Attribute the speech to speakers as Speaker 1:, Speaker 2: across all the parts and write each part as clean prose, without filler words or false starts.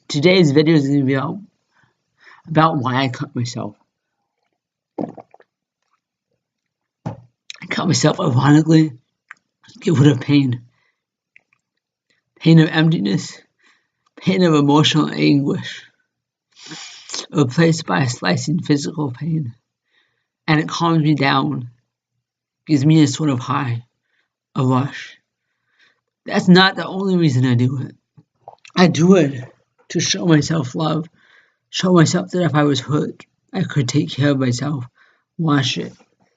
Speaker 1: Today's video is going to be about why I cut myself. I cut myself ironically to get rid of pain. Pain of emptiness, pain of emotional anguish, replaced by a slicing physical pain. And it calms me down, gives me a sort of high, a rush. That's not the only reason I do it. I do it to show myself love, show myself that if I was hurt, I could take care of myself, wash it.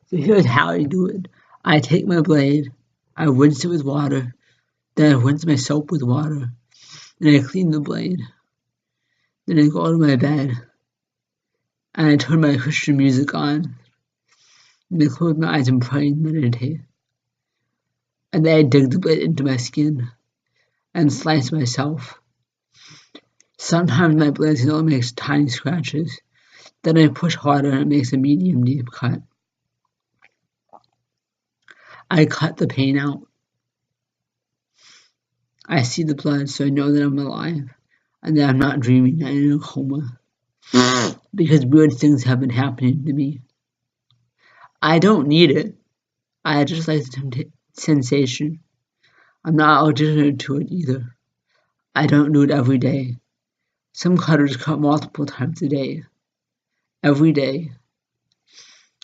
Speaker 1: So here's how I do it. I take my blade, I rinse it with water, then I rinse my soap with water, then I clean the blade. Then I go to my bed, and I turn my Christian music on, and I close my eyes and pray and meditate. And then I dig the blade into my skin, and slice myself. Sometimes my blade only makes tiny scratches. Then I push harder and it makes a medium deep cut. I cut the pain out. I see the blood so I know that I'm alive and that I'm not dreaming, I'm in a coma. Because weird things have been happening to me. I don't need it. I just like the sensation. I'm not addicted to it either. I don't do it every day. Some cutters cut multiple times a day. Every day.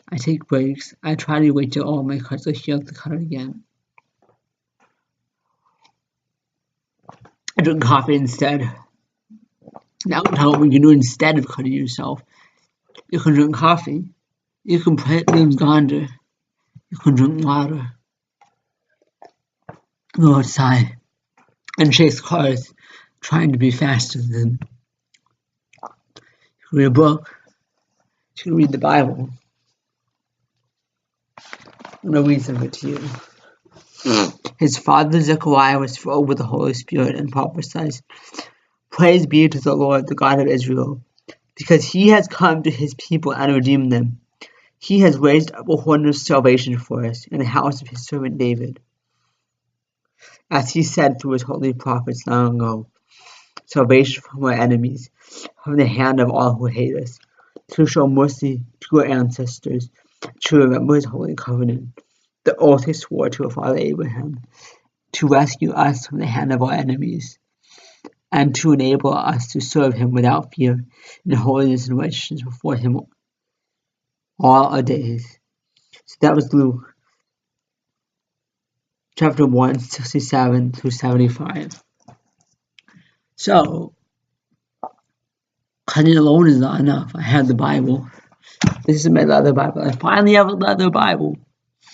Speaker 1: I take breaks. I try to wait till all my cuts are healed to cut it again. I drink coffee instead. Now I'm telling what you can do instead of cutting yourself. You can drink coffee. You can play games ganja. You can drink water. Go outside and chase cars trying to be faster than them. You can read a book. You can read the Bible. I'm going to read some of it to you. His father Zechariah was filled with the Holy Spirit and prophesied, "Praise be to the Lord, the God of Israel, because he has come to his people and redeemed them. He has raised up a horn of salvation for us in the house of his servant David. As he said through his holy prophets long ago, salvation from our enemies, from the hand of all who hate us, to show mercy to our ancestors, to remember his holy covenant, the oath he swore to our father Abraham, to rescue us from the hand of our enemies, and to enable us to serve him without fear in holiness and righteousness before him all our days." So that was Luke chapter 1, 67 through 75. So, cutting alone is not enough. I have the Bible. This is my leather Bible. I finally have a leather Bible.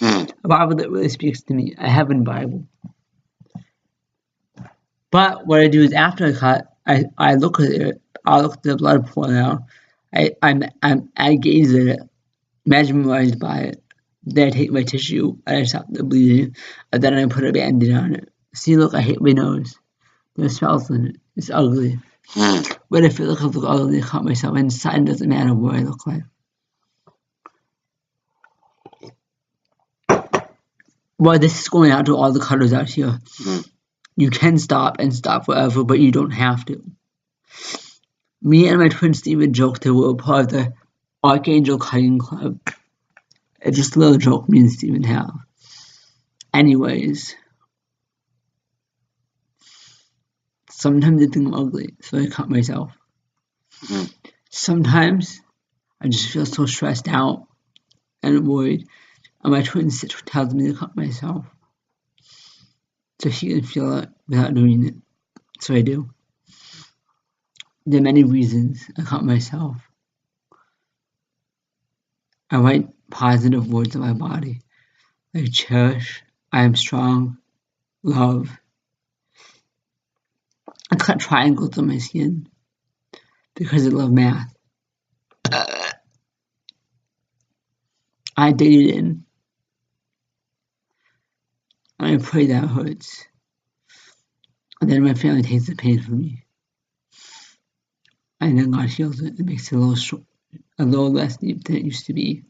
Speaker 1: A Bible that really speaks to me. I have a Bible. But what I do is after I cut, I look at it. I look at the blood pouring out. I gaze at it, mesmerized by it. Then I take my tissue and I stop the bleeding, and then I put a band-aid on it. See, look, I hate my nose. There's smells in it. It's ugly. But if it looks ugly, I cut myself inside. It doesn't matter what I look like. Well, this is going out to all the cutters out here. You can stop and stop forever, but you don't have to. Me and my twin Steven joked that we were part of the Archangel Cutting Club. It's just a little joke me and Steven have. Anyways, sometimes I think I'm ugly, so I cut myself. Sometimes I just feel so stressed out and worried, and my twin sister tells me to cut myself so she can feel it without doing it. So I do. There are many reasons I cut myself. I write positive words on my body, like cherish, I am strong, love. I cut triangles on my skin because I love math. I dig it in, and I pray that hurts. And then my family takes the pain from me. And then God heals it and makes it a little less deep than it used to be.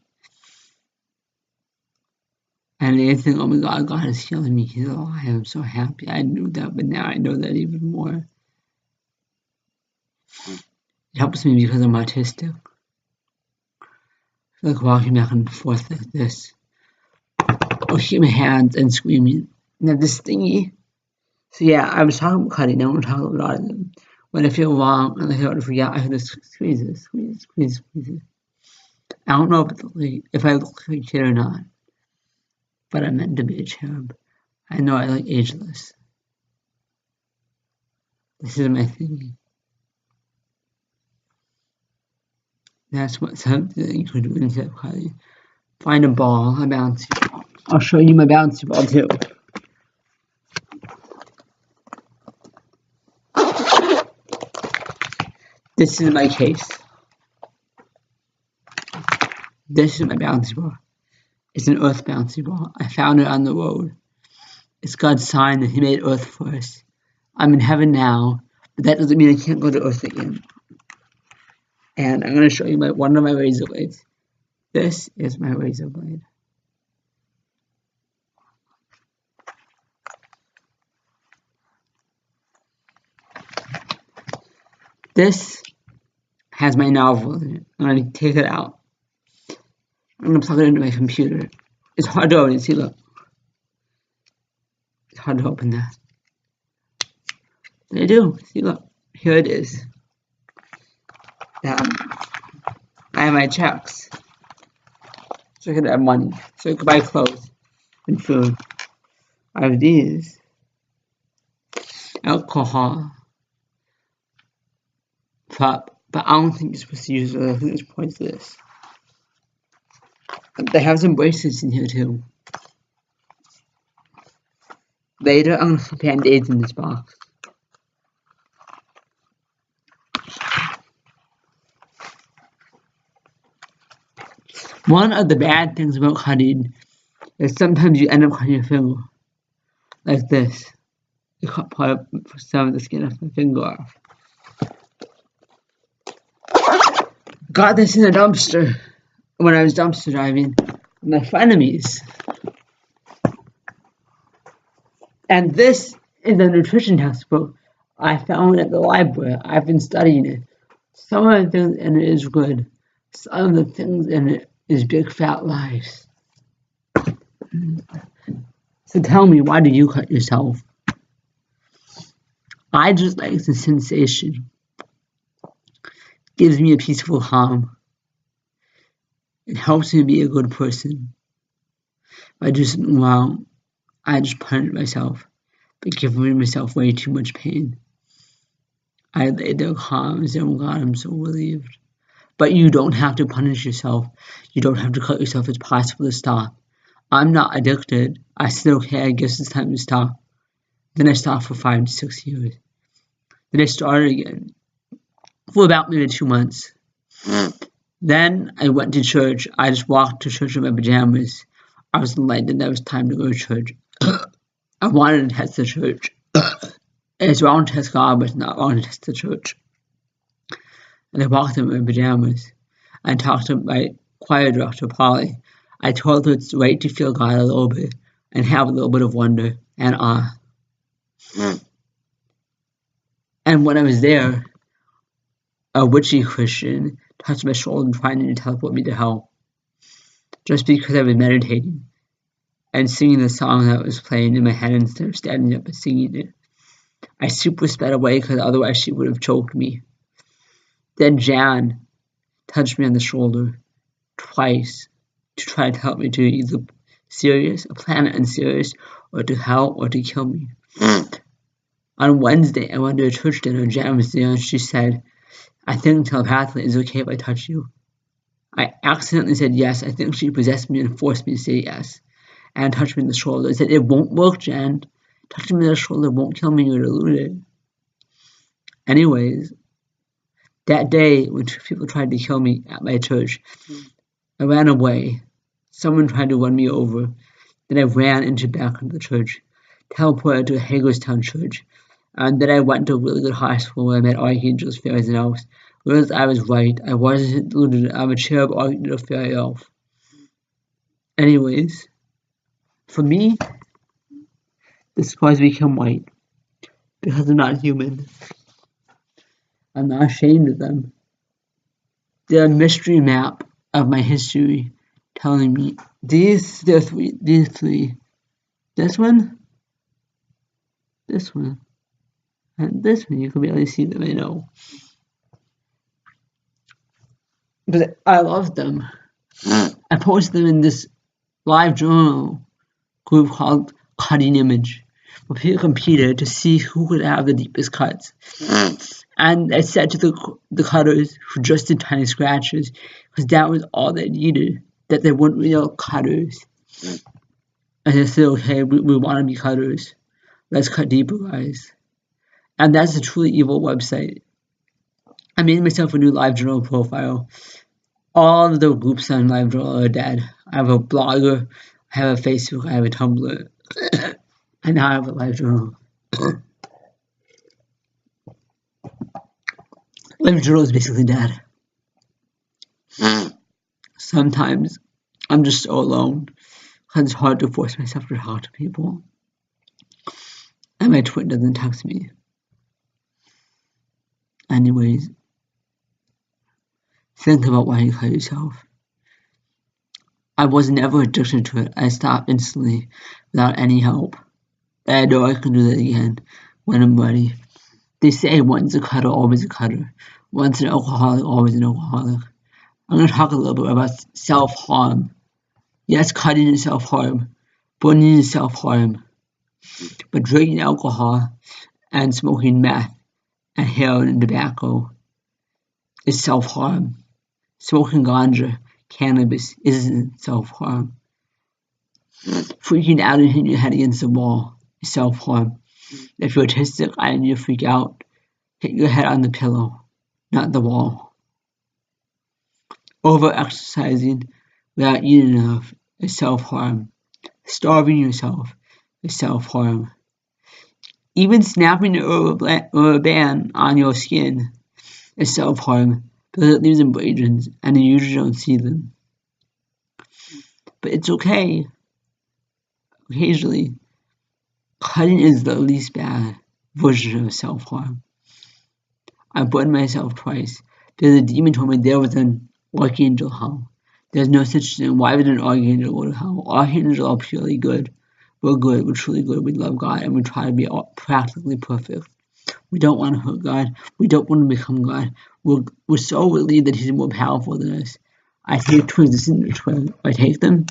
Speaker 1: And I think, oh my God, God is healing me. He's alive. I'm so happy. I knew that, but now I know that even more. It helps me because I'm autistic. I like walking back and forth like this. Or keep my hands and screaming. Now this thingy. So yeah, I was talking about cutting, now we're talking about autism. When I feel wrong and I start to forget, I can just squeeze it. I don't know if I look like a kid or not, but I'm meant to be a cherub. I know I like ageless. This is my thingy. That's what something you could do instead of cutting. Find a ball, a bouncy ball. I'll show you my bouncy ball too. This is my case. This is my bouncy ball. It's an earth bouncy ball. I found it on the road. It's God's sign that He made earth for us. I'm in heaven now, but that doesn't mean I can't go to earth again. And I'm going to show you one of my razor blades. This is my razor blade. This has my novel in it. I'm going to take it out. I'm going to plug it into my computer. It's hard to open. See, look. It's hard to open that. And I do. See, look. Here it is. Now, I have my checks. So I could have money. So I could buy clothes and food. I have these. Alcohol. But I don't think you're supposed to use it. I think it's pointless. They have some bracelets in here too. Later, I'm gonna put band-aids in this box. One of the bad things about cutting is sometimes you end up cutting your finger. Like this. I cut part of some of the skin off my finger off. Got this in a dumpster when I was dumpster diving with my frenemies. And this is a nutrition textbook I found at the library. I've been studying it. Some of the things in it is good. Some of the things in it is big fat lies. So tell me, why do you cut yourself? I just like the sensation. Gives me a peaceful calm. It helps me be a good person. If I do something wrong, I just punish myself by giving myself way too much pain. I lay there calm and say, oh God, I'm so relieved. But you don't have to punish yourself. You don't have to cut yourself. It's possible to stop. I'm not addicted. I said, okay, I guess it's time to stop. Then I stopped for 5 to 6 years. Then I started again for about maybe 2 months. Then I went to church. I just walked to church in my pajamas. I was enlightened that it was time to go to church. I wanted to test the church. It's wrong to test God, but it's not wrong to test the church. And I walked in my pajamas. I talked to my choir director, Polly. I told her it's right to feel God a little bit and have a little bit of wonder and awe. And when I was there, a witchy Christian touched my shoulder trying to teleport me to hell. Just because I was meditating and singing the song that was playing in my head instead of standing up and singing it. I super sped away because otherwise she would have choked me. Then Jan touched me on the shoulder twice to try to help me to either Sirius, a planet in Sirius, or to hell, or to kill me. On Wednesday, I went to a church dinner. Jan was there, and she said, I think telepathically it's okay if I touch you. I accidentally said yes. I think she possessed me and forced me to say yes. And touched me on the shoulder. I said, it won't work, Jan. Touching me on the shoulder won't kill me, you're deluded. Anyways, that day when people tried to kill me at my church, I ran away. Someone tried to run me over. Then I ran back into the church, teleported to a Hagerstown church, and then I went to a really good high school where I met archangels, fairies, and elves. Realized I was right. I wasn't deluded. I'm a cherub, archangel, fairy, elf. Anyways, for me, this is supposed to become white because I'm not human. I'm not ashamed of them. They're a mystery map of my history, telling me these three, this one, and this one. You can barely see them, I know. But I love them. I posted them in this live journal group called Cutting Image, where people competed to see who could have the deepest cuts. And I said to the cutters who just did tiny scratches, because that was all they needed, that they weren't real cutters. And I said, okay, we want to be cutters. Let's cut deeper, guys. And that's a truly evil website. I made myself a new LiveJournal profile. All of the groups on LiveJournal are dead. I have a Blogger, I have a Facebook, I have a Tumblr, and now I have a LiveJournal. LiveJournal is basically dead. Sometimes I'm just so alone, because it's hard to force myself to talk to people. And my twin doesn't text me. Anyways, think about why you cut yourself. I was never addicted to it. I stopped instantly without any help. I know I can do that again when I'm ready. They say once a cutter, always a cutter. Once an alcoholic, always an alcoholic. I'm going to talk a little bit about self-harm. Yes, cutting is self-harm. Burning is self-harm. But drinking alcohol and smoking meth and heroin and tobacco is self-harm. Smoking ganja, cannabis, isn't self-harm. Freaking out and hitting your head against the wall is self-harm. If you're autistic and you freak out, hit your head on the pillow, not the wall. Over-exercising without eating enough is self-harm. Starving yourself is self-harm. Even snapping a rubber band on your skin is self-harm because it leaves abrasions and you usually don't see them. But it's okay. Occasionally, cutting is the least bad version of self-harm. I burned myself twice because the demon told me there was an archangel hell. There's no such thing. Why would an archangel go to hell? Archangels are purely good. We're good. We're truly good. We love God and we try to be practically perfect. We don't want to hurt God. We don't want to become God. We're so relieved that He's more powerful than us. I take twigs in the twig. I take them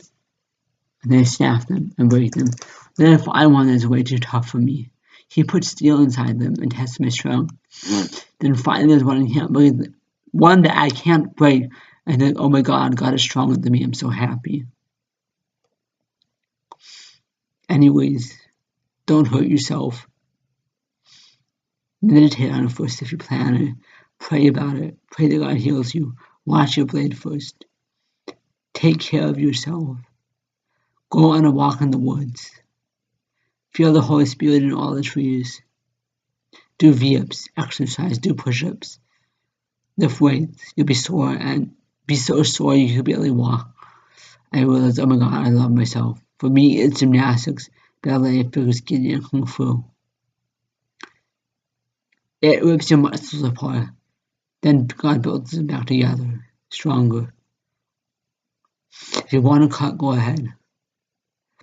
Speaker 1: and then I snap them and break them. Then I find one that's way too tough for me. He puts steel inside them and tests my strength. Then finally there's one I can't break, one that I can't break. And then, oh my God, God is stronger than me. I'm so happy. Anyways, don't hurt yourself. Meditate on it first if you plan it. Pray about it. Pray that God heals you. Wash your blade first. Take care of yourself. Go on a walk in the woods. Feel the Holy Spirit in all the trees. Do V-ups, exercise, do push-ups. Lift weights. You'll be sore and be so sore you could barely walk. I realized, oh my God, I love myself. For me, it's gymnastics, ballet, figure skating, and kung fu. It rips your muscles apart. Then God builds them back together, stronger. If you want to cut, go ahead.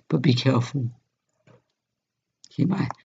Speaker 1: But be careful. Okay, bye.